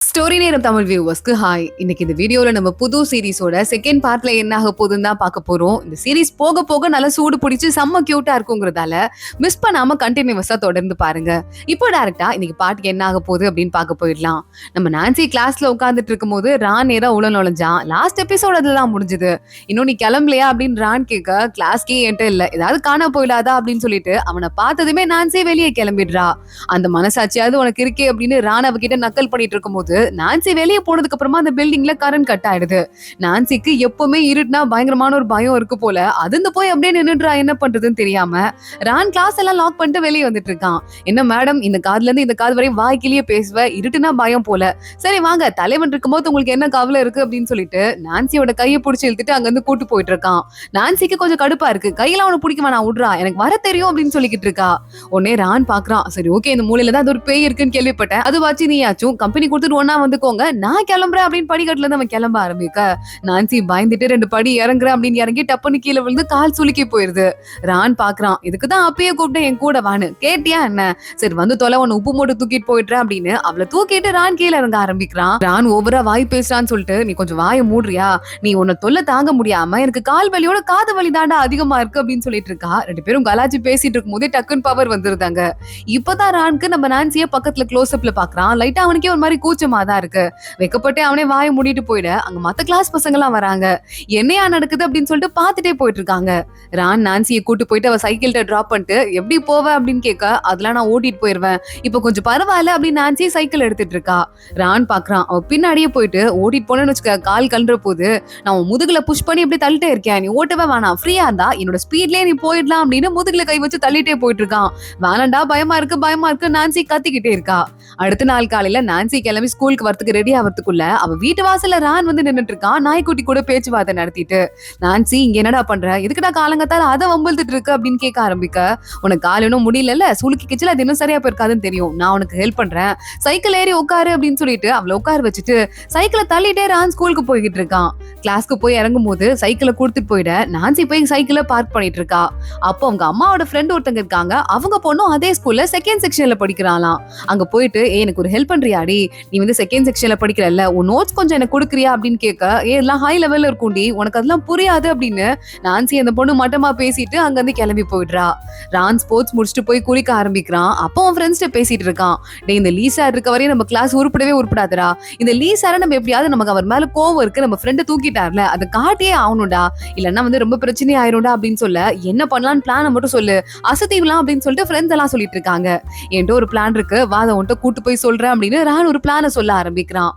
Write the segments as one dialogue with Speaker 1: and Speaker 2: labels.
Speaker 1: Story நேரம் Tamil வியூவர்ஸ்க்கு hi. இன்னைக்கு இந்த வீடியோல நம்ம புது சீரிஸோட செகண்ட் பார்ட்ல என்ன ஆக போகுதுன்னு தான் பார்க்க போறோம். இந்த சீரிஸ் போக போக நல்லா சூடு பிடிச்சு செம்ம கியூட்டா இருக்குங்கிறதால மிஸ் பண்ணாம கண்டினியூஸா தொடர்ந்து பாருங்க. இப்போ டைரக்டா இன்னைக்கு பார்ட்டுக்கு என்ன ஆக போகுது அப்படின்னு பார்க்க போயிடலாம். நம்ம நான்சி கிளாஸ்ல உட்காந்துட்டு இருக்கும் போது ரான் நேரா உள்ள நுழைஞ்சான். லாஸ்ட் எபிசோட் அதுதான் முடிஞ்சது. இன்னும் நீ கிளம்பலையா அப்படின்னு ரான் கேட்க கிளாஸ்க்கே என்கிட்ட இல்ல, ஏதாவது காண போயிடாதா அப்படின்னு சொல்லிட்டு அவனை பார்த்ததுமே நான்சி வெளியே கிளம்பிடுறா. அந்த மனசாட்சியாவது உனக்கு இருக்கே அப்படின்னு ரான் அவகிட்ட நக்கல் பண்ணிட்டு இருக்கும் போது நான்சி வெளியே போனதுக்கு அப்புறமா அந்த பில்டிங்ல கரண்ட் கட் ஆயிடுது. நான்சிக்கு எப்பவுமே இருட்டுனா பயங்கரமான ஒரு பயம் இருக்கு போல. அதிர்ந்து போய் அப்படியே நின்னுடுறா. என்ன பண்றதுன்னு தெரியாம ரான் கிளாஸ் எல்லாம் லாக் பண்ணிட்டு வெளியே வந்துட்டு இருக்கான். என்ன மேடம், இந்த காதுல இருந்து இந்த காது வரை வாய்க்கிலேயே பேசுவ, இருட்டுனா பயம் போல. சரி வாங்க, தலைவன் இருக்கும்போது உங்களுக்கு என்ன கவலை இருக்கு அப்படின்னு சொல்லிட்டு நான்சியோட கையை பிடிச்சி இழுத்துட்டு அங்க இருந்து கூட்டு போயிட்டு இருக்கான். நான்சிக்கு கொஞ்சம் கடுப்பா இருக்கு. கையெல்லாம் அவனை பிடிக்க வேணாம், விடுறா, எனக்கு வர தெரியும் அப்படின்னு சொல்லிக்கிட்டு இருக்கா. உடனே ரான் பாக்குறான். சரி ஓகே, இந்த மூலையில தான் அது ஒரு பேய் இருக்குன்னு கேள்விப்பட்டேன், அது வாச்சு நீயாச்சும் கம்பெனி கொடுத்துட்டு ஒன்னா வந்துக்கோங்க, நான் கிளம்புறேன் அப்படின்னு படிக்கட்டுல இருந்து அவன் கிளம்ப ஆரம்பிக்க நான்சி பயந்துட்டு 2 படி இறங்குறேன் அப்படின்னு இறங்கி டப்புன்னு கீழே விழுந்து கால் சுலுக்கி போயிருது. ரான் பாக்குறான். இதுக்குதான் அப்பயே கூப்பிட்டு என் கூட வான்னு கேட்டியா என்ன? சரி வந்து தொலை, உன்னை உப்பு மூட்டை தூக்கிட்டு போயிடுறேன் அப்படின்னு அவளை தூக்கிட்டு ரான் கீழே இறங்க ஆரம்பிக்கிறான். ரான் ஓவரா வாய் பேசுறான்னு சொல்லிட்டு நீ கொஞ்சம் வாயை மூடுறியா, நீ உன்னை தொல்லை தாங்க முடியாம எனக்கு கால் வலியோட காது வலி தாண்டா அதிகமா இருக்கு அப்படின்னு சொல்லிட்டு இருக்கா. 2 பேரும் கலாச்சி பேசிட்டு இருக்கும் போதே டக்குன்னு பவர் வந்துருந்தாங்க. இப்பதான் ரான்க்கு நம்ம நான்சிய பக்கத்துல க்ளோஸ் அப்ல பாக்குறான். லைட்டா அவனுக்கே ஒரு மாதிரி கூச்சமா தான் இருக்கு. வைக்கப்பட்டு அவனே வாயை மூடிட்டு போயிட அங்க மத்த கிளாஸ் பசங்க எல்லாம் வராங்க. என்னையா நடக்குது அப்படின்னு சொல்லிட்டு பாத்துட்டே போயிட்டு இருக்காங்க. ரான் நான்சியை கூட்டு போயிட்டு அவ சைக்கிள்கிட்ட டிராப் பண்ணிட்டு எப்படி போவ அப்படின்னு கேட்க அதெல்லாம் நான் ஓட்டிட்டு போயிருவேன், இப்ப கொஞ்சம் பரவாயில்ல அப்படின்னு நான்சி சைக்கிள் எடுத்துட்டு இருக்கா. ரான் பாக்குறான். அவ பின்னாடியே போயிட்டு ஓட்டிட்டு போனேன்னு வச்சுக்க, கால் கல்ற போது நான் உன் முதுகுல புஷ் பண்ணி எப்படி தள்ளிட்டே இருக்கேன், நீ ஓட்டவே வேணாம், ஃப்ரீயா இருந்தா என்னோட ஸ்பீட்லயே நீ போயிடலாம் அப்படின்னு முதுகுல கை வச்சு தள்ளிட்டே போயிட்டு இருக்கான். வேணாண்டா, பயமா இருக்கு நான்சி கத்திக்கிட்டே இருக்கா. அடுத்த நாள் காலையில நான்சி கிளம்பி ஸ்கூலுக்கு வரதுக்கு ரெடி ஆகிறதுக்குள்ள அவ வீட்டு வாசல்ல ரான் வந்து நின்னுட்டு இருக்கான். நாய்க்குட்டி கூட பேச்சுவார்த்தை நடத்திட்டு. நான்சி இங்க என்னடா பண்ற, எதுக்குடா காலங்கத்தால அதை வம்பிழுத்துட்டு இருக்கு அப்படின்னு கேட்க ஆரம்பிக்க, உனக்கு கால் இன்னும் முடியல, சுளுக்கி கிச்சல அது இன்னும் சரியா போயிருக்காதுன்னு தெரியும், நான் உனக்கு ஹெல்ப் பண்றேன், சைக்கிள் ஏறி உட்காரு அப்படின்னு சொல்லிட்டு அவளை உட்கார வச்சுட்டு சைக்கிளை தள்ளிட்டே ரான் ஸ்கூலுக்கு போய்கிட்டு இருக்கான். கிளாஸ்க்கு போய் இறங்கும் போது சைக்கிளை கொடுத்துட்டு போயிட நான்சி போய் சைக்கிளை பார்க் பண்ணிட்டு இருக்கா. அப்போ அவங்க அம்மாவோட ஃப்ரெண்ட் ஒருத்தங்க இருக்காங்க. அவங்க பொண்ணும் அதே ஸ்கூல்ல செகண்ட் செக்ஷன்ல படிக்கிறாளாம். அங்க போயிட்டு எனக்கு ஒரு ஹெல்ப் பண்றியாடி, நீ வந்து செகண்ட் செக்ஷன்ல படிக்கிறல்ல, உன் நோட்ஸ் கொஞ்சம் எனக்கு கொடுக்குறியா அப்படின்னு கேட்க, எல்லாம் ஹை லெவல்ல இருக்கும்டி, உனக்கு அதெல்லாம் புரியாது அப்படின்னு நான்சி அந்த பொண்ணு மட்டமா பேசிட்டு அங்க இருந்து கிளம்பி போயிடுறா. ரான் ஸ்போர்ட்ஸ் முடிச்சுட்டு போய் குளிக்க ஆரம்பிக்கிறான். அப்போ அவன் ஃப்ரெண்ட்ஸ்ட்ட பேசிட்டு இருக்கான். டே, இந்த லீ சார் இருக்க வரையும் நம்ம கிளாஸ் உருப்படவே உருப்படாதரா, இந்த லீ சாரை நம்ம எப்படியாவது நமக்கு அவர் மேல கோவம் இருக்கு, நம்ம ஃப்ரெண்டை தூக்கிட்டார்ல, அதை காட்டியே ஆகணும்டா, இல்லன்னா வந்து ரொம்ப பிரச்சனை ஆயிரும்டா அப்படின்னு சொல்ல, என்ன பண்ணலான்னு பிளானை மட்டும் சொல்லு, அசத்திவிலாம் அப்படின்னு சொல்லிட்டு ஃப்ரெண்ட்ஸ் எல்லாம் சொல்லிட்டு இருக்காங்க. என்கிட்ட ஒரு பிளான் இருக்கு, வாத உன்ட்ட கூட்டு போய் சொல்றேன் அப்படின்னு ரான் ஒரு பிளானை சொல்ல ஆரம்பிக்கிறான்.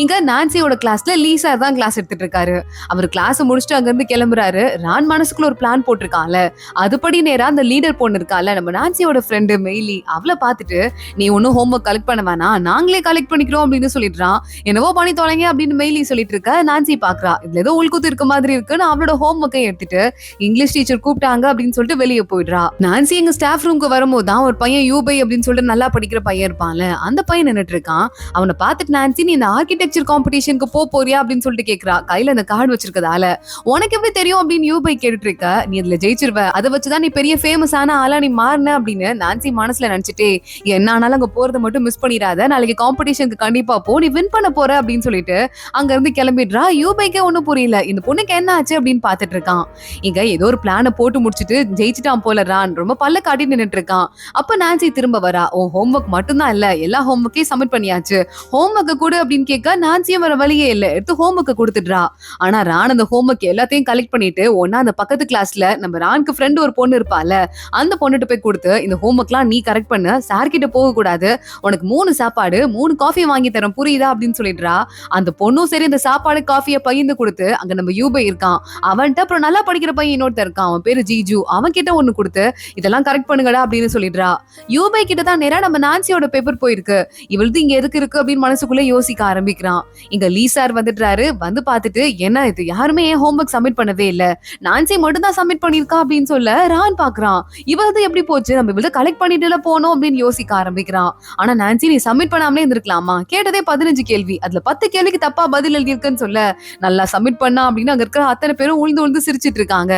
Speaker 1: இங்க நான்சியோட கிளாஸ்ல லீ சார் தான் கிளாஸ் எடுத்துட்டு இருக்காரு. அவர் கிளாஸ் முடிச்சுட்டு அங்க இருந்து கிளம்புறாரு. ரான் மனசுக்குள்ள ஒரு பிளான் போட்டிருக்கான்ல, அதுபடி நேரா அந்த லீடர் பொண்ணு இருக்கால, நம்ம நான்சியோட ஃப்ரெண்டு மெய்லி, அவளை பார்த்துட்டு நீ ஒன்னும் ஹோம்ஒர்க் கலெக்ட் பண்ண வேணாம், நாங்களே கலெக்ட் பண்ணிக்கிறோம் அப்படின்னு சொல்லிடுறான். என்னவோ பண்ணி தொலைங்க அப்படின்னு மெய்லி சொல்லிட்டு இருக்க நான்சி பாக்குறா. இதுல ஏதோ உள்குத்து இருக்க மாதிரி இருக்குன்னு அவளோட ஹோம்ஒர்க்கை எடுத்துட்டு இங்கிலீஷ் டீச்சர் கூப்பிட்டாங்க அப்படின்னு சொல்லிட்டு வெளியே போயிடுறா. நான்சி எங்க ஸ்டாஃப் ரூமுக்கு வரும்போது தான் ஒரு பையன் யூபை அப்படின்னு சொல்லிட்டு நல்லா படிக்கிற பையன் இருப்பான்ல, அந்த பையன் நின்னுட்டு இருக்கான். அவனை பார்த்துட்டு நான்சி நீ இந்த ஆர்கிடெக்சர் காம்படிஷனுக்கு போறியா அப்படின்னு சொல்லிட்டு கேக்குறா. கையில அந்த கார்டு வச்சிருக்கதால உனக்கு எப்படி தெரியும் அப்படின்னு யூபை கேட்டுட்டு இருக்க. நீ அதுல ஜெயிச்சிருவ, அதை வச்சுதான் நீ பெரிய ஃபேமஸ் ஆன ஆளா நீ மாறின அப்படின்னு நான்சி மனசுல நினைச்சிட்டே, என்ன ஆனாலும் அங்க போறதை மட்டும் மிஸ் பண்ணிடாத, நாளைக்கு காம்படிஷனுக்கு கண்டிப்பா போ, நீ வின் பண்ண போற அப்படின்னு சொல்லிட்டு அங்க இருந்து கிளம்பிடுறா. யூபைக்கே ஒண்ணும் புரியல, இந்த பொண்ணுக்கு என்ன ஆச்சு அப்படின்னு பாத்துட்டு இருக்கான். இங்க ஏதோ ஒரு பிளான போட்டு முடிச்சுட்டு ஜெயிச்சிட்டான் போல ரான், ரொம்ப பல்ல காட்டி நின்னுட்டு இருக்கான். அப்ப நான்சி திரும்ப வரா. உன் ஹோம்ஒர்க் மட்டும்தான் இல்ல, எல்லா ஹோம்ஒர்க்கையும் சப்மிட் பண்ணியாச்சு, ஹோம்ஒர்க் கூட அப்படின்னு கேட்க நான்சியும் வர வழியே இல்ல, எடுத்து ஹோம்ஒர்க் கொடுத்துடுறா. ஆனா ரான் அந்த ஹோம்ஒர்க் எல்லாத்தையும் கலெக்ட் பண்ணிட்டு ஒன்னா அந்த பக்கத்து கிளாஸ்ல நம்ம ரான்க்கு ஃப்ரெண்ட் ஒரு பொண்ணு இருப்பால, அந்த பொண்ணுட்டு போய் கொடுத்து இந்த ஹோம்ஒர்க்லாம் நீ கரெக்ட் பண்ண, சார் கிட்ட போக கூடாது, உனக்கு 3 சாப்பாடு 3 காஃபி வாங்கி தரேன் புரியுதா அப்படின்னு சொல்லிடுறா. அந்த பொண்ணும் சரி இந்த சாப்பாடு காஃபியை பகிர்ந்து கொடுத்து அங்க நம்ம யூபை இருக்கான் அவன்கிட்ட, அப்புறம் நல்லா படிக்கிற பையன் இன்னொருத்தர் இருக்கான், அவன் பேரு ஜீஜு, அவன் கிட்ட ஒண்ணு கொடுத்து இதெல்லாம் கரெக்ட் பண்ணுங்கடா அப்படின்னு சொல்லிடுறா. யூபை கிட்ட தான் நேரா நம்ம நான்சியோட பேப்பர் போயிருக்கு. இவளுது இங்க எதுக்கு இருக்கு அப்படின்னு மனசுக்குள்ள யோசிக்க ஆரம்பிக்கிறா. ஆரம்பிக்கிறான். இங்க லீ சார் வந்துடுறாரு. வந்து பார்த்துட்டு என்ன இது யாருமே ஏன் ஹோம்வொர்க் சப்மிட் பண்ணவே இல்ல, நான்சி மட்டும் தான் சப்மிட் பண்ணிருக்கா அப்படின்னு சொல்ல ரான் பாக்குறான். இவரது எப்படி போச்சு, நம்ம இவள கலெக்ட் பண்ணிட்டுல போனோம் அப்படின்னு யோசிக்க ஆரம்பிக்கிறான். ஆனா நான்சி நீ சப்மிட் பண்ணாமலே இருந்திருக்கலாமா, கேட்டதே 15 கேள்வி, அதுல 10 கேள்விக்கு தப்பா பதில் எழுதியிருக்குன்னு சொல்ல நல்லா சப்மிட் பண்ணா அப்படின்னு அங்க இருக்கிற அத்தனை பேரும் உழுந்து உழுந்து சிரிச்சிட்டு இருக்காங்க.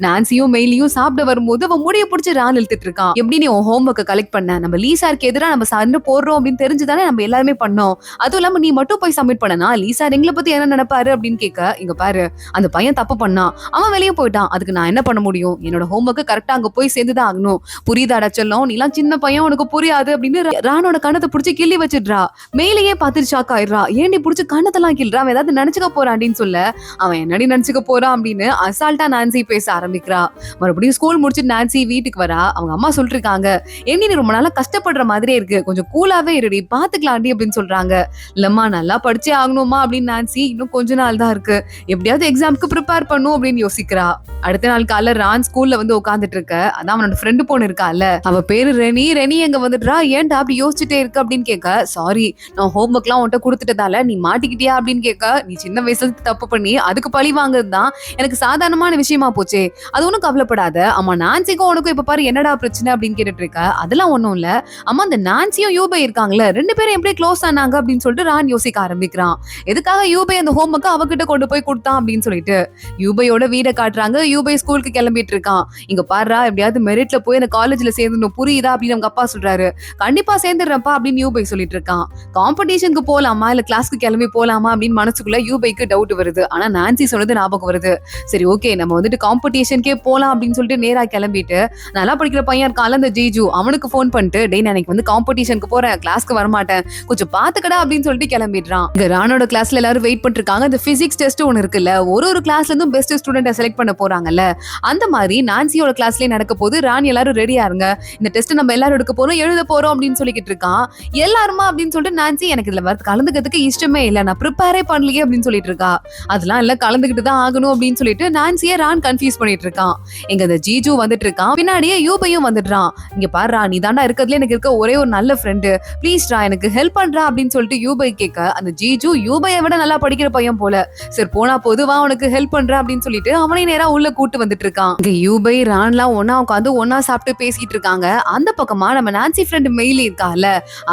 Speaker 1: நான்சியும் மெயிலியும் சாப்பிட வரும்போது அவன் முடிய பிடிச்சி ரான் இழுத்துட்டு இருக்கான். எப்படி நீ உன் ஹோம்வொர்க்கை கலெக்ட் பண்ண, நம்ம லீசாருக்கு எதிராக நம்ம சண்டை போடுறோம் அப்படின்னு தெரிஞ்சுதானே நம்ம எல்லாருமே பண்ணோம், அதுவும் இல்லாம நீ மட்டும் போய் சப்மிட் பண்ணனா லீசார் எங்களை பத்தி என்ன நினைப்பாரு அப்படின்னு கேட்க, இங்க பாரு அந்த பையன் தப்பு பண்ணான், அவன் வெளியே போயிட்டான், அதுக்கு நான் என்ன பண்ண முடியும், என்னோட ஹோம்வொர்க்கை கரெக்டா அங்க போய் சேர்ந்துதான் ஆகணும், புரியுதாடா செல்லம், நீலாம் சின்ன பையன் உனக்கு புரியாது அப்படின்னு ரானோட கண்ணத்தை பிடிச்சி கிள்ளி வச்சிடுறா. மேலேயே பார்த்துட்டு ஷாக் ஆயிடுறா. ஏண்டி பிடிச்சி கண்ணத்தெல்லாம் கிள்றா, அவன் ஏதாவது நினைச்சுக்க போறான் அப்படின்னு சொல்ல, அவன் என்னடி நினைச்சுக்க போறான் அப்படின்னு அசால்ட்டா நான்சி பேச ஆரம்பிக்கிறா. மறுபடியும் ஸ்கூல் முடிச்சுட்டு நான்சி வீட்டுக்கு வரா. அவங்க அம்மா சொல்லிட்டு இருக்காங்க, ஏண்டி நீ ரொம்ப நாளா கஷ்டப்படுற மாதிரியே இருக்கு, கொஞ்சம் கூலாவே இருடி, பாத்துக்கலாண்டி அப்படின்னு சொல்றாங்க. இல்லம்மா நல்லா படிச்சே ஆகணுமா அப்படின்னு நான்சி இன்னும் கொஞ்ச நாள் தான் இருக்கு, எப்படியாவது எக்ஸாம்க்கு ப்ரிப்பேர் பண்ணும் அப்படின்னு யோசிக்கிறா. அடுத்த நாள் காலைல ரான் ஸ்கூல்ல வந்து உட்காந்துட்டு இருக்க, அதான் அவனோட ஃப்ரெண்டு பொண்ணு இருக்கால, அவ பேரு ரெனி. ரெனி எங்க வந்துடுறா. ஏன்டா அப்படி யோசிச்சுட்டே இருக்கு அப்படின்னு கேட்க, சாரி நான் ஹோம்வொர்க் எல்லாம் உன்கிட்ட கொடுத்துட்டதால நீ மாட்டிக்கிட்டியா அப்படின்னு கேட்க, நீ சின்ன வயசுல தப்பு பண்ணி அதுக்கு பழி வாங்குறது தான் எனக்கு சாதாரணமான விஷயமா போச்சே, அது ஒன்னும் கவலைப்படாத. அம்மா நான்சிக்கும் உனக்கும் இப்ப பாரு என்னடா பிரச்சனை அப்படின்னு கேட்டுட்டு இருக்க, அதெல்லாம் ஒண்ணும் இல்ல அம்மா, அந்த நான்சியும் யூபை இருக்காங்களே ரெண்டு பேரும் எப்படி க்ளோஸ் ஆனாங்க அப்படின்னு சொல்லிட்டு ரான் யோசிக்க ஆரம்பிக்கிறான். எதுக்காக யூபை அந்த ஹோம்வொர்க்கை அவகிட்ட கொண்டு போய் கொடுத்தான் அப்படின்னு சொல்லிட்டு யூபையோட வீட காட்டுறாங்க. யூபை ஸ்கூலுக்கு கிளம்பிட்டு இருக்கான். இங்க பாருடா எப்படியாவது மெரிட்ல போய் அந்த காலேஜ்ல சேர்ந்துடணும் புரியுதா அப்படின்னு அவங்க அப்பா சொல்றாரு. கண்டிப்பா சேர்ந்துடுறப்பா அப்படின்னு யூபை சொல்லிட்டு இருக்கான். காம்படிஷனுக்கு போலாமா இல்ல கிளாஸ்க்கு கிளம்பி போலாமா அப்படின்னு மனசுக்குள்ள யூபைக்கு டவுட் வருது. ஆனா நான்சி சொன்னது ஞாபகம் வருது. சரி ஓகே நம்ம வந்துட்டு காம்படிஷனுக்கே போலாம் அப்படின்னு சொல்லிட்டு நேரா கிளம்பிட்டு, நல்லா படிக்கிற பையன் இருக்கான்ல அந்த ஜீஜு, அவனுக்கு போன் பண்ணிட்டு, டேய் நான் எனக்கு வந்து காம்படிஷனுக்கு போறேன், கிளாஸ்க்கு வரமாட்டேன், கொஞ்சம் பாத்துக்கடா அப்படின்னு சொல்லிட்டு கிளம்பிடுறான். இங்க ரானோட கிளாஸ்ல எல்லாரும் வெயிட் பண்ணிட்டு இருக்காங்க. இந்த பிசிக்ஸ் டெஸ்ட் ஒன்னு இருக்குல்ல, ஒரு கிளாஸ்ல இருந்தும் பெஸ்ட் ஸ்டூடெண்ட்டை செலக்ட் பண்ண போறாங்கல்ல, அந்த மாதிரி நான்சியோட கிளாஸ்லயே நடக்க போது. ரான் எல்லாரும் ரெடியா இருங்க, இந்த டெஸ்ட் நம்ம எல்லாரும் எடுக்க போறோம், எழுத போறோம் அப்படின்னு சொல்லிக்கிட்டு இருக்கான். எல்லாருமா அப்படின்னு சொல்லிட்டு நான்சி எனக்கு இதுல கலந்துக்கிறதுக்கு இஷ்டமே இல்ல, நான் ப்ரிப்பேரே பண்ணலையே அப்படின்னு சொல்லிட்டு இருக்கா. அதெல்லாம் இல்ல கலந்துகிட்டு தான் ஆகணும் அப்படின்னு சொல்லிட்டு நான்சியை ரான் கன்ஃபியூஸ் பண்ணிட்டு இருக்கான். எங்க இந்த ஜீஜு வந்துட்டு இருக்கான், பின்னாடியே யூபையும் வந்துடுறான். இங்க பாருடா நீ தாண்டா இருக்கிறதுல எனக்கு இருக்க ஒரே ஒரு நல்ல ஃப்ரெண்டு, ப்ளீஸ்டா எனக்கு ஹெல்ப் பண்றா அப்படின்னு சொல்லிட்டு யூபை கேட்க, அந்த ஜீஜு யூபையை விட நல்லா படிக்கிற பையன் போல, சரி போனா பொதுவா உனக்கு ஹெல்ப் பண்ற அப்படின்னு சொல்லிட்டு அவனை நேரா உள்ள கூட்டு வந்துட்டு இருக்கான். இங்க யூபை ரான்லாம் ஒன்னா உட்காந்து ஒன்னா சாப்பிட்டு பேசிட்டு இருக்காங்க. அந்த பக்கமா நம்ம நான்சி ஃப்ரெண்ட் மெயிலி இருக்கால,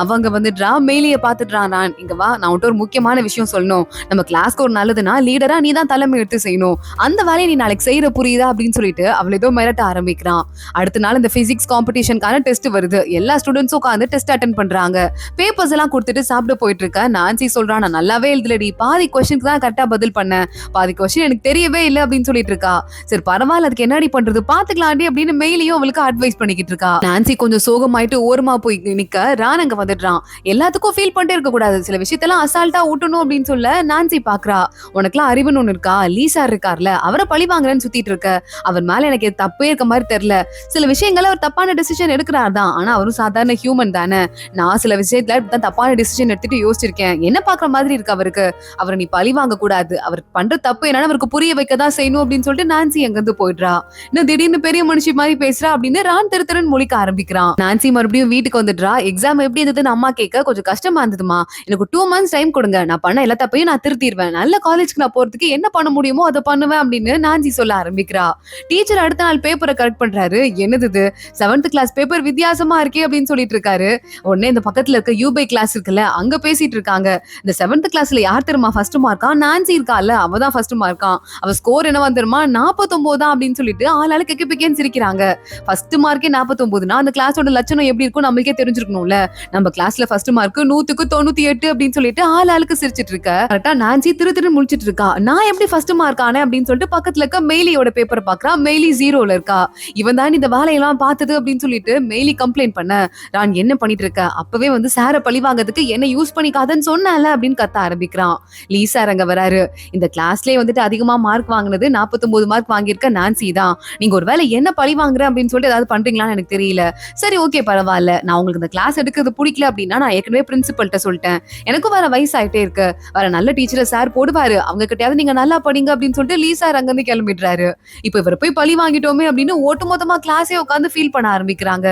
Speaker 1: அவங்க வந்துடுறா. மெயிலிய பாத்துடுறான் ரான். இங்க வா நான் உன்ட்ட ஒரு முக்கியமான விஷயம் சொல்லணும், நம்ம கிளாஸ்க்கு ஒரு நல்லதுன்னா லீடரா நீ தான் தலைமை எடுத்து செய்யணும், அந்த வேலையை நீ நாளைக்கு செய்யற புரியுதா அப்படின்னு சொல்லிட்டு அவள் ஏதோ மிரட்ட ஆரம்பிக்கிறான். அடுத்த நாள் இந்த பிசிக்ஸ் காம்படிஷனுக்கான டெஸ்ட் வருது. எல்லா ஸ்டூடெண்ட்ஸும் உட்காந்து டெஸ்ட் அட்டென்ட் பண்றாங்க. பேப்பர்ஸ் எல்லாம் கொடுத்துட்டு சாப்பிட போயிட்டு இருக்க. நான்சி சொல்றான், நான் நல்லாவே எழுதலடி, பாதி கொஸ்டினுக்கு தான் கரெக்டா பதில் பண்ணேன், பாதி கொஸ்டின் எனக்கு தெரியவே இல்லை அப்படின்னு சொல்லிட்டு இருக்கா. சரி பரவாயில்ல அதுக்கு என்னடி பண்றது பாத்துக்கலாண்டி அப்படின்னு மெயிலையும் அவளுக்கு அட்வைஸ் பண்ணிக்கிட்டு இருக்கா. நான்சி கொஞ்சம் சோகமாயிட்டு ஓரமா போய் நிக்க, ரான் அங்க வந்துடுறான். எல்லாத்துக்கும் ஃபீல் பண்ணிட்டே இருக்க கூடாது, சில விஷயத்தெல்லாம் அசால்ட்டா ஊட்டணும் அப்படின்னு சொல்ல நான்சி பாக்குறா. உனக்குலாம் அறிவுன்னு ஒண்ணு இருக்கா, லீசா இருக்கார்ல அவரை பழி வாங்குறேன்னு சுத்திட்டு இருக்க, அவர் மேல எனக்கு தப்பே இருக்க மாதிரி தெரியல, சில விஷயங்கள அவர் தப்பான டிசிஷன் எடுக்கிறார் தான், ஆனா அவரும் சாதாரண ஹியூமன் தானே, நான் சில விஷயத்துல இப்படிதான் தப்பான டிசிஷன் எடுத்துட்டு யோசிச்சிருக்கேன், என்ன பாக்குற மாதிரி இருக்கு அவருக்கு, அவரை நீ பழி வாங்க கூடாது, அவர் பண்ற தப்பு என்னன்னு அவருக்கு புரிய வைக்கதான் செய்யணும் அப்படின்னு சொல்லிட்டு நான்சி எங்கிருந்து போயிடுறா. இன்னும் திடீர்னு பெரிய மனுஷி மாதிரி பேசுறா அப்படின்னு ரான் திருத்தரன் மொழிக்க ஆரம்பிக்கிறான். நான்சி மறுபடியும் வீட்டுக்கு வந்துடுறா. எக்ஸாம் எப்படி இருந்ததுன்னு அம்மா கேட்க, கொஞ்சம் கஷ்டமா இருந்ததுமா, எனக்கு 2 months டைம் கொடுங்க, நான் பண்ண எல்லா தப்பையும் நான் திருத்திடுவேன், நல்ல காலேஜ்க்கு நான் போறதுக்கு என்ன பண்ண முடியுமோ அதை பண்ணுவேன் அப்படின்னு நான்சி சொல்ல ஆரம்பிக்கிறா. டீச்சர் அடுத்த நாள் பேப்பரை கரெக்ட் பண்றாரு. என்னது இது 7th கிளாஸ் பேப்பர் வித்தியாசமா இருக்கே அப்படின்னு சொல்லிட்டு இருக்காரு. உடனே இந்த பக்கத்துல இருக்க யூபை கிளாஸ் இருக்குல்ல அங்க பேசிட்டு இருக்காங்க. இந்த 7th கிளாஸ்ல யார் தெரியுமா ஃபர்ஸ்ட் மார்க்கா, நான்சி இருக்கால அவதான் ஃபர்ஸ்ட் மார்க்கான், அவ ஸ்கோர் என்னவா தெரியுமா 49 தான் அப்படின்னு சொல்லிட்டு ஆளாளு கெக்கேன்னு சிரிக்கிறாங்க. ஃபர்ஸ்ட் மார்க்கே 49னா அந்த கிளாஸோட லட்சணம் எப்படி இருக்கும் நம்மளுக்கே தெரிஞ்சிருக்கணும்ல. நம்ம கிளாஸ்ல ஃபர்ஸ்ட் மார்க் 100க்கு 98 அப்படின்னு சொல்லிட்டு ஆளாளுக்கு சிரிச்சிட்டு இருக்க. கரெக்டா நான்சி திரு முடிச்சிட்டு இருக்கா. நான் எப்படி ஃபர்ஸ்ட் மார்க் ஆனே அப்படின்னு சொல்லிட்டு பக்கத்துல இருக்க மெயிலியோட பேப்பர் பாக்குறா. மெயிலி 0ல இருக்கா. இவன் தான் இந்த வேலையெல்லாம் பார்த்தது அப்படின்னு சொல்லிட்டு மெயிலி கம்ப்ளைண்ட் பண்ண, நான் என்ன பண்ணிட்டு இருக்க, அப்பவே வந்து சார பழி வாங்கிறதுக்கு என்ன யூஸ் பண்ணிக்காதன்னு சொன்னால அப்படின்னு கத்த ஆரம்பிக்கிறான். லீசார் அங்க வராரு. இந்த கிளாஸ்லயே வந்துட்டு அதிகமா மார்க் வாங்கினது 49 மார்க் வாங்கியிருக்க நான்சி தான், நீங்க ஒரு வேலை என்ன பழி வாங்குற அப்படின்னு சொல்லிட்டு ஏதாவது பண்றீங்களான்னு எனக்கு தெரியல, சரி ஓகே பரவாயில்ல, நான் உங்களுக்கு இந்த கிளாஸ் எடுக்கிறது பிடிக்கல அப்படின்னா நான் ஏற்கனவே பிரின்சிபல்ட்ட சொல்லிட்டேன், எனக்கும் வேற வயசாயிட்டே இருக்கு, வேற நல்ல டீச்சரை சார் போடுவாரு, அவங்க கிட்டயாவது நீங்க நல்லா படிங்க அப்படின்னு சொல்லிட்டு லீசார் அங்க இருந்து கிளம்பிடுறாரு. இப்ப இவர் போய் பழி வாங்கிட்டோமே அப்படின்னு ஒட்டுமொத்தமா கிளாஸே உட்காந்து ஃபீல் பண்ண ஆரம்பிக்கிறாங்க.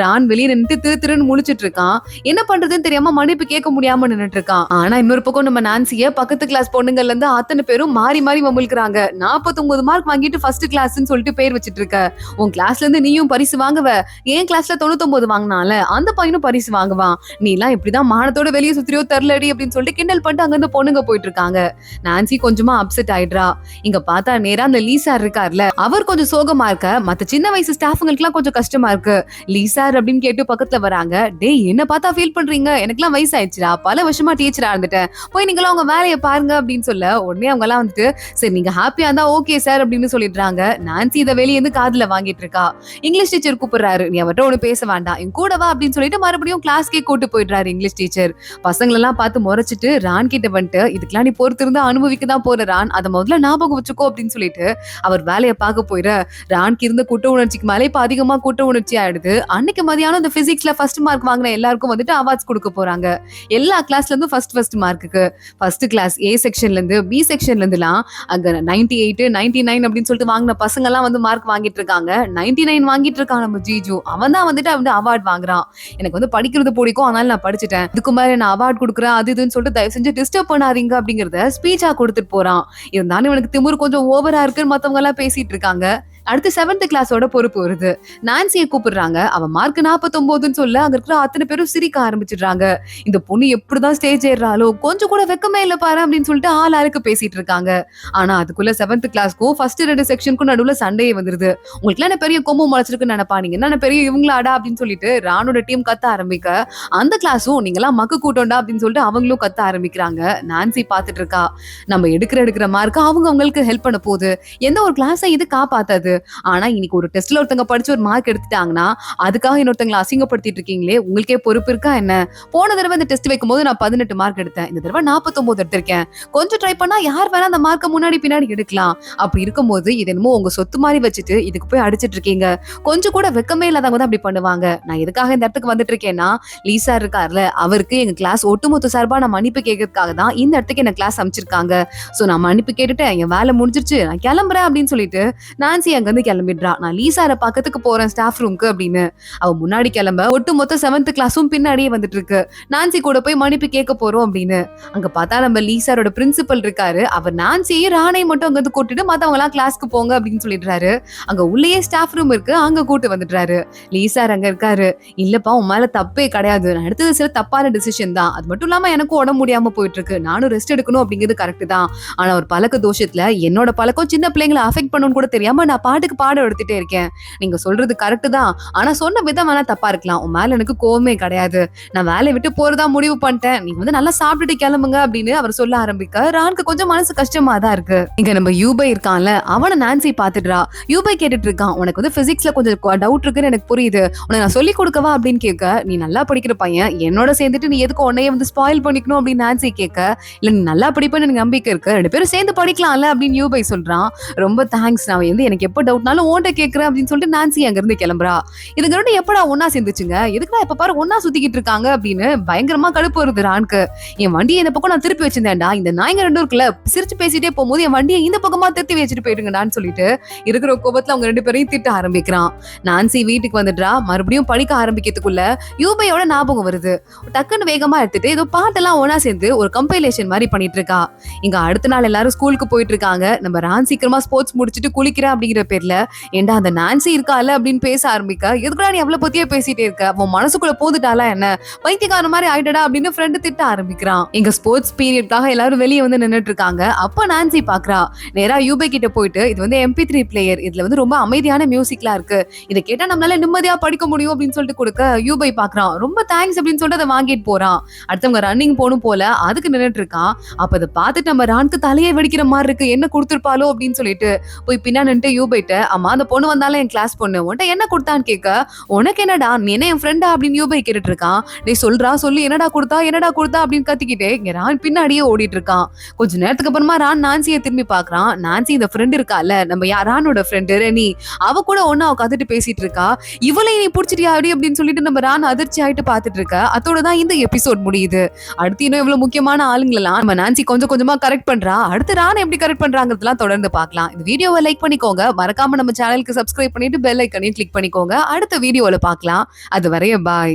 Speaker 1: ரான் வெளியே நின்று திருன்னு முழிச்சிட்டு இருக்கான். என்ன பண்றதுன்னு தெரியாம மன்னிப்பு கேட்க முடியாம நின்னுட்டு இருக்கான். ஆனா இன்னொரு பக்கம் நம்ம நான்சிய பக்கத்து கிளாஸ் பொண்ணுங்கள்ல இருந்து அத்தனை பேரும் மாறி மாறி வம்பிழுக்கிறாங்க. 49 மார்க் வாங்கிட்டு ஃபர்ஸ்ட் கிளாஸ்ன்னு சொல்லிட்டு பேர் வச்சிட்டு இருக்க. உன் கிளாஸ்ல இருந்து நீயும் பரிசு வாங்குவ. என் கிளாஸ்ல 99 வாங்கினால அந்த பையனும் பரிசு வாங்குவான். நீ எல்லாம் இப்படிதான் மானத்தோட வெளியே சுத்திரியோ தெரியலடி அப்படின்னு சொல்லிட்டு கிண்டல் பண்ணிட்டு அங்க இருந்து பொண்ணுங்க போயிட்டு இருக்காங்க. நான்சி கொஞ்சமா அப்செட் ஆயிடுறா. இங்க பார்த்தா நேரா அந்த லீசார் இருக்கார்ல, அவர் கொஞ்சம் சோகமா இருக்க. மத்த சின்ன வயசு ஸ்டாஃபுங்களுக்கு எல்லாம் கொஞ்சம் கஷ்டமா இருக்கு. லீசார் அப்படின்னு கேட்டு பக்கத்துல வராங்க. டேய், என்ன பார்த்தா ஃபீல் பண்றீங்க? எனக்குலாம் வயசாயிடுச்சுடா, பல வருஷமா டீச்சரா இருந்துட்டேன். போய் நீங்களும் அவங்க வேலையை பாருங்க அப்படின்னு சொல்ல உடனே அவங்க எல்லாம் வந்துட்டு சரி நீங்க ஹாப்பியா இருந்தா ஓகே சார் அப்படின்னு சொல்லிடுறாங்க. நான்சி இதை வெளியே இருந்து காதுல வாங்கிட்டு இருக்கா. இங்கிலீஷ் டீச்சர் கூப்பிடுறாரு. நீ அவர்கிட்ட ஒண்ணு பேச வேண்டாம், என் கூட வா அப்படின்னு சொல்லிட்டு மறுபடியும் கிளாஸ்க்கே கூட்டு போயிடுறாரு இங்கிலீஷ் டீச்சர். பசங்களெல்லாம் பார்த்து முறைச்சிட்டு ரான் கிட்ட வந்துட்டு இதுக்கெல்லாம் நீ பொறுத்து இருந்தா அனுபவிக்க தான் போற ரான், அதை முதல்ல ஞாபகம் வச்சுக்கோ அப்படின்னு சொல்லிட்டு அவர் வேலையை பார்க்க போயிட. ரான்க்கு இருந்த குற்ற உணர்ச்சிக்கு மேலே இப்ப அதிகமா குற்ற உணர்ச்சி ஆயிடுது. அன்னைக்கு மதியானம் இந்த பிசிக்ஸ்ல ஃபர்ஸ்ட் மார்க் வாங்கின எல்லாருக்கும் வந்துட்டு அவார்ட்ஸ் கொடுக்க போறாங்க. எல்லா கிளாஸ்ல இருந்தும் ஃபர்ஸ்ட் மார்க்குக்கு ஃபர்ஸ்ட் கிளாஸ் ஏ செக்ஷன்ல இருந்து பி செக்ஷன்ல இருந்துலாம் அங்க 98 99 அப்படின்னு சொல்லிட்டு வாங்கின பசங்க எல்லாம் வந்து மார்க் வாங்கிட்டு இருக்காங்க. 99 வாங்கிட்டு இருக்கான் நம்ம ஜீஜு. அவன் தான் வந்துட்டு வந்து அவார்ட் வாங்குறான். எனக்கு வந்து படிக்கிறது பிடிக்கும், அதனால நான் படிச்சுட்டேன். இதுக்கு மேல நான் அவார்ட் கொடுக்குறேன் அது இதுன்னு சொல்லிட்டு தயவு செஞ்சு டிஸ்டர்ப் பண்ணாதீங்க அப்படிங்கறத ஸ்பீச்சா கொடுத்துட்டு போறான். இருந்தாலும் எனக்கு திமிரு கொஞ்சம் ஓவரா இருக்குன்னு மத்தவங்க எல்லாம் பேசிட்டு இருக்காங்க. அடுத்து 7th கிளாஸோட பொறுப்பு வருது. நான்சியை கூப்பிடுறாங்க. அவன் மார்க் 49ன்னு சொல்ல அங்க இருக்கிற அத்தனை பேரும் சிரிக்க ஆரம்பிச்சிடுறாங்க. இந்த பொண்ணு எப்படிதான் ஸ்டேஜ் ஏறாலோ, கொஞ்சம் கூட வெக்கமே இல்ல பாரு அப்படின்னு சொல்லிட்டு ஆள் ஆளுக்கு பேசிட்டு இருக்காங்க. ஆனா அதுக்குள்ள 7th கிளாஸ்க்கும் ஃபர்ஸ்ட் 2 செக்ஷனுக்கும் நடுவுல சண்டையே வந்துருது. உங்களுக்கு என்ன பெரிய கொம்பு முளைச்சிருக்குன்னு நினைப்பாங்க, என்ன பெரிய இவங்களாடா அப்படின்னு சொல்லிட்டு ராணோட டீம் கத்த ஆரம்பிக்க அந்த கிளாஸும் நீங்க எல்லாம் மக்கு கூட்டோண்டா அப்படின்னு சொல்லிட்டு அவங்களும் கத்த ஆரம்பிக்கிறாங்க. நான்சி பாத்துட்டு இருக்கா. நம்ம எடுக்கிற மார்க் அவங்களுக்கு ஹெல்ப் பண்ண போகுது. எந்த ஒரு கிளாஸை இது காப்பாத்தாது. ஆனா இன்னைக்கு ஒரு டெஸ்ட்ல ஒருத்தங்க படிச்சு ஒரு மார்க் எடுத்துட்டாங்கன்னா அதுக்காக இன்னொருத்தங்களை அசிங்கப்படுத்திட்டு இருக்கீங்களே, உங்களுக்கே பொறுப்பு இருக்கா என்ன? போன தடவை இந்த டெஸ்ட் வைக்கும்போது நான் 18 மார்க் எடுத்தேன், இந்த தடவை 49 எடுத்திருக்கேன். கொஞ்சம் ட்ரை பண்ணா யார் வேணா அந்த மார்க்க முன்னாடி பின்னாடி எடுக்கலாம். அப்படி இருக்கும்போது இது என்னமோ உங்க சொத்து மாதிரி வச்சுட்டு இதுக்கு போய் அடிச்சிட்டு இருக்கீங்க. கொஞ்சம் கூட வெக்கமே இல்லாதவங்க தான் அப்படி பண்ணுவாங்க. நான் எதுக்காக இந்த இடத்துக்கு வந்துட்டு இருக்கேன்னா, லீசா இருக்கார்ல, அவருக்கு எங்க கிளாஸ் ஒட்டுமொத்த சார்பா நான் மன்னிப்பு கேட்கறதுக்காக தான் இந்த இடத்துக்கு என்ன கிளாஸ் அமைச்சிருக்காங்க. சோ நான் மன்னிப்பு கேட்டுட்டேன், என் வேலை முடிஞ்சிருச்சு, நான் கிளம்புறேன் அப்படின்னு சொல்லிட்டு நான்சி அங்க இருந்து கிளம்பிடுறா. நான் லீசார பக்கத்துக்கு போறேன் ஸ்டாஃப் ரூம்க்கு அப்படின்னு. அவ முன்னாடி கிளம்ப ஒட்டு மொத்த 7th கிளாஸும் பின்னாடியே வந்துட்டு இருக்கு. நான்சி கூட போய் மன்னிப்பு கேட்க போறோம் அப்படின்னு. அங்க பார்த்தா நம்ம லீசாரோட பிரின்சிபல் இருக்காரு. அவர் நான்சியை ராணை மட்டும் அங்க இருந்து கூட்டிட்டு மத்தவங்க எல்லாம் கிளாஸ்க்கு போங்க அப்படின்னு சொல்லிடுறாரு. அங்க உள்ளேயே ஸ்டாஃப் ரூம் இருக்கு, அங்க கூட்டு வந்துடுறாரு. லீசார் அங்க இருக்காரு. இல்லப்பா, உன் மேல தப்பே கிடையாது, நான் எடுத்தது சில தப்பான டிசிஷன் தான். அது மட்டும் இல்லாம எனக்கும் உடம்பு முடியாம போயிட்டு இருக்கு, நானும் ரெஸ்ட் எடுக்கணும் அப்படிங்கிறது கரெக்ட் தான். ஆனா ஒரு பழக்க தோஷத்துல என்னோட பழக்கம் சின்ன பிள்ளைங்களை அஃபெக்ட் பண்ணணும்னு கூட தெரியாம நான் பாட்டுக்கு பாடம் எடுத்துட்டே இருக்கேன். நீங்க சொல்றது கரெக்ட் தான், ஆனா சொன்ன விதம் வேணா தப்பா இருக்கலாம். உன் மேல எனக்கு கோவமே கிடையாது, நான் வேலையை விட்டு போறதா முடிவு பண்ணிட்டேன், நீங்க வந்து நல்லா சாப்பிட்டுட்டு கிளம்புங்க அப்படின்னு அவர் சொல்ல ஆரம்பிக்க ரானுக்கு கொஞ்சம் மனசு கஷ்டமா தான் இருக்கு. இங்க நம்ம யூபை இருக்கான்ல, அவனை நான்சி பாத்துடுறா. யூபை கேட்டுட்டு இருக்கான், உனக்கு வந்து பிசிக்ஸ்ல கொஞ்சம் டவுட் இருக்குன்னு எனக்கு புரியுது, உனக்கு நான் சொல்லி கொடுக்கவா அப்படின்னு கேட்க, நீ நல்லா படிக்கிற பையன், என்னோட சேர்ந்துட்டு நீ எதுக்கு உன்னையே வந்து ஸ்பாயில் பண்ணிக்கணும் அப்படின்னு நான்சி கேட்க, இல்ல நீ நல்லா படிப்பேன்னு எனக்கு நம்பிக்கை இருக்கு, 2 பேரும் சேர்ந்து படிக்கலாம்ல அப்படின்னு யூபை சொல்றான். ரொம்ப தேங்க்ஸ், நான் வந்து எனக்கு எப்ப டவுட்னாலும் ஓன்ட்ட கேட்கிறேன் அப்படின்னு சொல்லிட்டு நான்சி அங்க இருந்து கிளம்புறா. இதுக்கு ரெண்டு எப்படா ஒன்னா சேர்ந்துச்சுங்க, எதுக்குடா எப்ப பாரு ஒன்னா சுத்திக்கிட்டு இருக்காங்க அப்படின்னு பயங்கரமா கடுப்பு வருது ரான்க்கு. என் வண்டியை இந்த பக்கம் நான் திருப்பி வச்சிருந்தேன்டா, இந்த நாய்ங்க 2 இருக்குல்ல சிரிச்சு பேசிட்டே போகும்போது என் வண்டியை இந்த பக்கமா திருப்பி வச்சுட்டு போயிடுங்கடான்னு சொல்லிட்டு இருக்கிற கோபத்துல அவங்க 2 பேரையும் திட்ட ஆரம்பிக்கிறான். நான்சி வீட்டுக்கு வந்துடுறா. மறுபடியும் படிக்க ஆரம்பிக்கிறதுக்குள்ள யூபையோட ஞாபகம் வருது. டக்குன்னு வேகமா எடுத்துட்டு ஏதோ பாட்டெல்லாம் ஒன்னா சேர்ந்து ஒரு கம்பைலேஷன் மாதிரி பண்ணிட்டு இருக்கா. இங்க அடுத்த நாள் எல்லாரும் ஸ்கூலுக்கு போயிட்டு இருக்காங்க. நம்ம ரான் சீக்கிரமா ஸ்போர்ட்ஸ் முடிச்சுட்டு குளிக்கிறேன் அப்படிங்கிற பேர்ல ஏண்டா அந்த நான்சி இருக்கால அப்படின்னு பேச ஆரம்பிக்க, எதுக்குடா நீ அவ்வளவு பத்தியே பேசிட்டே இருக்க, உன் மனசுக்குள்ள போந்துட்டாலா என்ன, பைத்தியக்கார மாதிரி ஆயிட்டடா அப்படின்னு ஃப்ரெண்டு திட்ட ஆரம்பிக்கிறான். எங்க ஸ்போர்ட்ஸ் பீரியட்காக எல்லாரும் வெளியே வந்து நின்னுட்டு இருக்காங்க. அப்ப நான்சி பாக்குறா. நேரா யூபை கிட்ட போயிட்டு, இது வந்து MP3 பிளேயர், இதுல வந்து ரொம்ப அமைதியான மியூசிக்லாம் இருக்கு, இதை கேட்டா நம்மளால நிம்மதியா படிக்க முடியும் அப்படின்னு சொல்லிட்டு கொடுக்க யூபை பாக்குறான். ரொம்ப தேங்க்ஸ் அப்படின்னு சொல்லிட்டு அதை வாங்கிட்டு போறான். அடுத்தவங்க ரன்னிங் போனும் போல அதுக்கு நின்னுட்டு இருக்கான். அப்ப அதை பார்த்துட்டு நம்ம ரானுக்கு தலையே வெடிக்கிற மாதிரி இருக்கு, என்ன கொடுத்துருப்பாலோ அப்படின்னு சொல்லிட்டு போய் பின்னா நின்று யூபைட்ட, அம்மா அந்த பொண்ணு வந்தாலும் என் கிளாஸ் பொண்ணு, உன்ட்ட என்ன கொடுத்தான்னு கேட்க, உனக்கு என்னடா நீ என்ன என் ஃப்ரெண்டா அப்படின்னு யூபை கேட்டுட்டு இருக்கான். நீ சொல்றா சொல்லி என்னடா கொடுத்தா அப்படின்னு கத்திக்கிட்டே இங்க ரான் பின்னாடியே ஓடிட்டு இருக்கான். கொஞ்ச நேரத்துக்கு அப்புறமா ரான் நான்சியை திரும்பி பாக்குறான். நான்சி இந்த ஃப்ரெண்ட் இருக்கால, நம்ம ரானோட ஃப்ரெண்டு ரெனி, அவ கூட ஒன்னா உட்காந்துட்டு பேசிட்டு இருக்கா. இவளை நீ புடிச்சிட்டியா அப்படி அப்படின்னு சொல்லிட்டு நம்ம ரான் அதிர்ச்சி ஆயிட்டு பாத்துட்டு இருக்க. அதோட தான் இந்த எபிசோட் முடியுது. அடுத்து இன்னும் இவ்வளவு முக்கியமான ஆளுங்களெல்லாம் நம்ம நான்சி கொஞ்சம் கொஞ்சமா கரெக்ட் பண்றா. அடுத்து ரான் எப்படி கரெக்ட் பண்றாங்கிறதுலாம் தொடர்ந்து பார்க்கலாம். இந்த வீடியோவை லைக் பண்ணிக்கோங்க, மறக்காம நம்ம சேனலுக்கு சப்ஸ்கிரைப் பண்ணிட்டு பெல் ஐக்கனையும் கிளிக் பண்ணிக்கோங்க. அடுத்த வீடியோல பார்க்கலாம். அது வரைய பாய்.